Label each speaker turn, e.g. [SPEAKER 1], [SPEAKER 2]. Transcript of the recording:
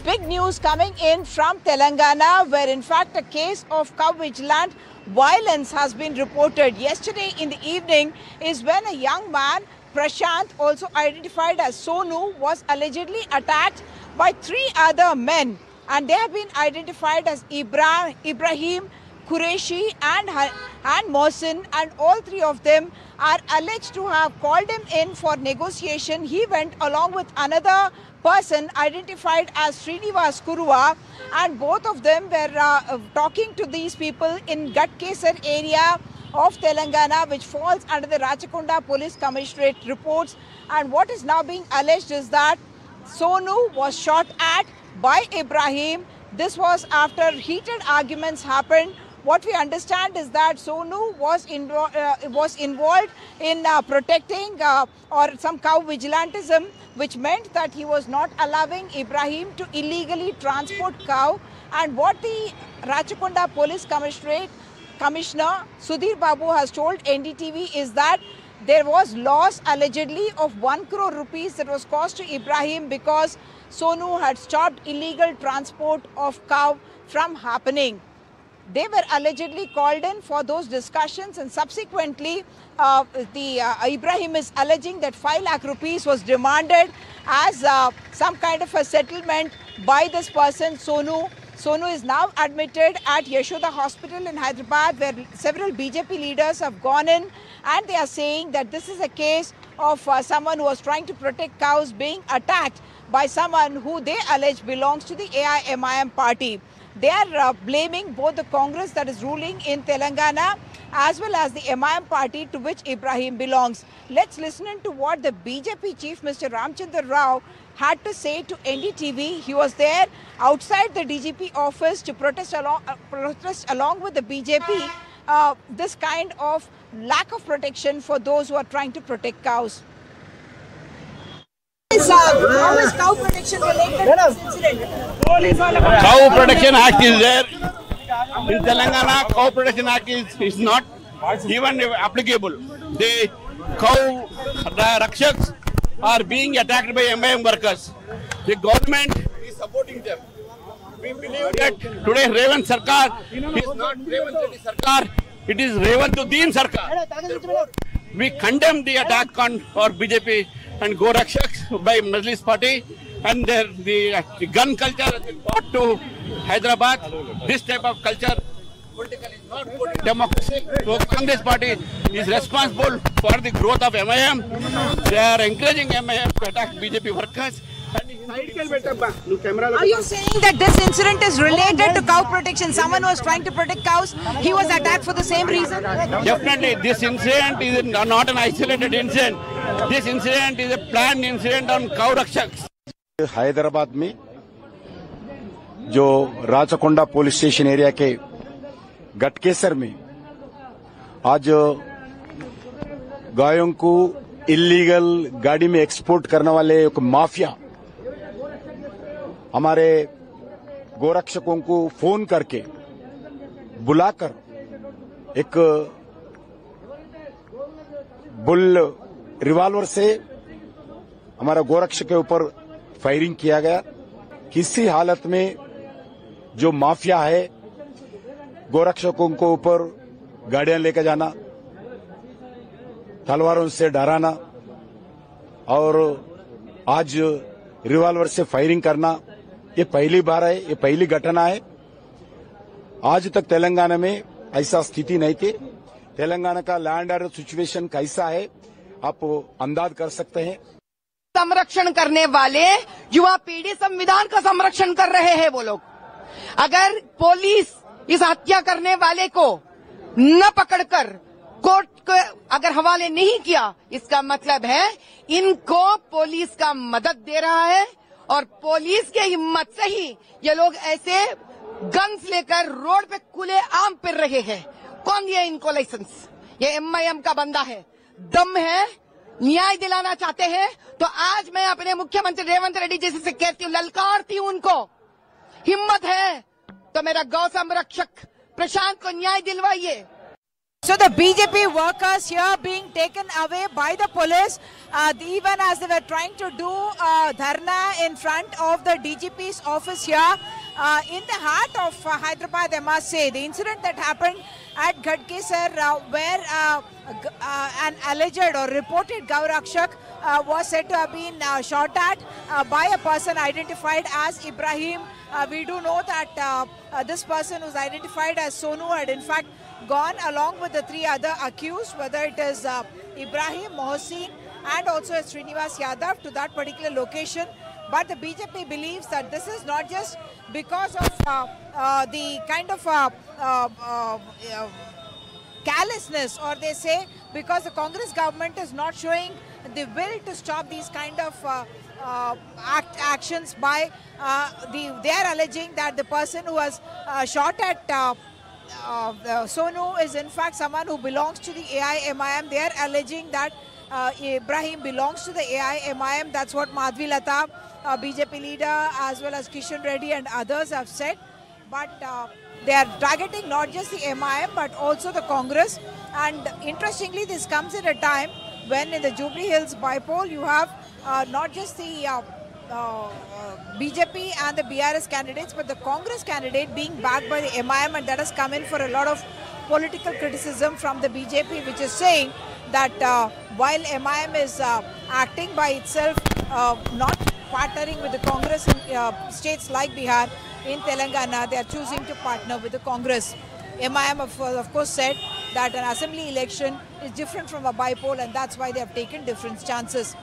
[SPEAKER 1] Big news coming in from Telangana, where in fact a case of cow vigilant violence has been reported. Yesterday in the evening is when a young man, Prashant, also identified as Sonu, was allegedly attacked by three other men, and they have been identified as Ibrahim, Qureshi and Mohsin, and all three of them are alleged to have called him in for negotiation. He went along with another person identified as Srinivas Kuruva, and both of them were talking to these people in Gatkesar area of Telangana, which falls under the Rachakonda Police Commissionerate reports. And what is now being alleged is that Sonu was shot at by Ibrahim. This was after heated arguments happened. What we understand is that Sonu was involved in protecting or some cow vigilantism, which meant that he was not allowing Ibrahim to illegally transport cow. And what the Rachakonda Police Commissioner Sudhir Babu has told NDTV is that there was loss allegedly of 1 crore rupees that was caused to Ibrahim because Sonu had stopped illegal transport of cow from happening. They were allegedly called in for those discussions, and subsequently Ibrahim is alleging that 5 lakh rupees was demanded as some kind of a settlement by this person, Sonu. Sonu is now admitted at Yashoda Hospital in Hyderabad, where several BJP leaders have gone in, and they are saying that this is a case of someone who was trying to protect cows being attacked by someone who they allege belongs to the AIMIM party. They are blaming both the Congress that is ruling in Telangana as well as the MIM party to which Ibrahim belongs. Let's listen to what the BJP chief, Mr. Ramchandra Rao, had to say to NDTV. He was there outside the DGP office to protest along with the BJP this kind of lack of protection for those who are trying to protect cows. How is cow protection related to this incident?
[SPEAKER 2] Cow Protection Act is there. In Telangana, Cow Protection Act is not even applicable. The cow rakshaks are being attacked by MIM workers. The government is supporting them. We believe that today Revant Sarkar is not Revant Reddy Sarkar, it is Revantuddin Sarkar. We condemn the attack on our BJP and Go Rakshaks by Majlis Party, and the gun culture has been brought to Hyderabad. This type of culture politically is not good in democracy. So Congress Party is responsible for the growth of MIM. They are encouraging MIM to attack BJP workers.
[SPEAKER 1] Are you saying that this incident is related to cow protection? Someone was trying to protect cows, he was attacked for the same reason?
[SPEAKER 2] Definitely, this incident is not an isolated incident. This incident is a planned incident on cow rakshaks.
[SPEAKER 3] Hyderabad में जो Rachakonda police station area के गटकेसर में आज गायों को illegal गाड़ी में export करने वाले एक माफिया हमारे गोरक्षकों को फोन करके बुलाकर एक बुल रिवॉल्वर से हमारा गोरक्षक के ऊपर फायरिंग किया गया। किसी हालत में जो माफिया है गोरक्षकों को ऊपर गाड़ियां लेकर जाना, तलवारों से डराना और आज रिवॉल्वर से फायरिंग करना, ये पहली बार है, ये पहली घटना है। आज तक तेलंगाना में ऐसा स्थिति नहीं थी। तेलंगाना का लैंड ऑर्डर सिचुएशन कैसा है आप अंदाज कर सकते हैं।
[SPEAKER 4] संरक्षण करने वाले युवा पीढ़ी संविधान का संरक्षण कर रहे हैं वो लोग। अगर पुलिस इस हत्या करने वाले को न पकड़कर कोर्ट को अगर हवाले नहीं किया, इसका मतलब है इनको पुलिस का मदद दे रहा है, और पुलिस के हिम्मत से ही ये लोग ऐसे गन्स लेकर रोड पे खुले आम फिर रहे हैं। कौन दिया इनको लाइसेंस? ये MIM का बंदा है, दम है, न्याय दिलाना चाहते हैं। तो आज मैं अपने मुख्यमंत्री रेवंत रेड्डी जी से कहती हूँ, ललकारती हूँ उनको, हिम्मत है तो मेरा गौ संरक्षक प्रशांत को न्याय दिलवाइए।
[SPEAKER 1] So the BJP workers here being taken away by the police, even as they were trying to do dharna in front of the DGP's office here in the heart of Hyderabad, I must say. The incident that happened at Gadkesar where an alleged or reported Gaurakshak was said to have been shot at by a person identified as Ibrahim. We do know that this person who's identified as Sonu had in fact gone along with the 3 other accused, whether it is Ibrahim, Mohsin and also Srinivas Yadav, to that particular location. But the BJP believes that this is not just because of the kind of carelessness, or they say because the Congress government is not showing the will to stop these kind of actions by they are alleging that the person who was shot at Sonu is in fact someone who belongs to the AIMIM. They are alleging that Ibrahim belongs to the AIMIM. That's what Madhvi Lata, BJP leader, as well as Kishan Reddy and others have said. But they are targeting not just the MIM but also the Congress. And interestingly, this comes at a time when in the Jubilee Hills bypoll you have not just the BJP and the BRS candidates, but the Congress candidate being backed by the MIM, and that has come in for a lot of political criticism from the BJP, which is saying that while MIM is acting by itself, not partnering with the Congress in states like Bihar, in Telangana, they are choosing to partner with the Congress. MIM of course said that an assembly election is different from a bypoll, and that's why they have taken different chances.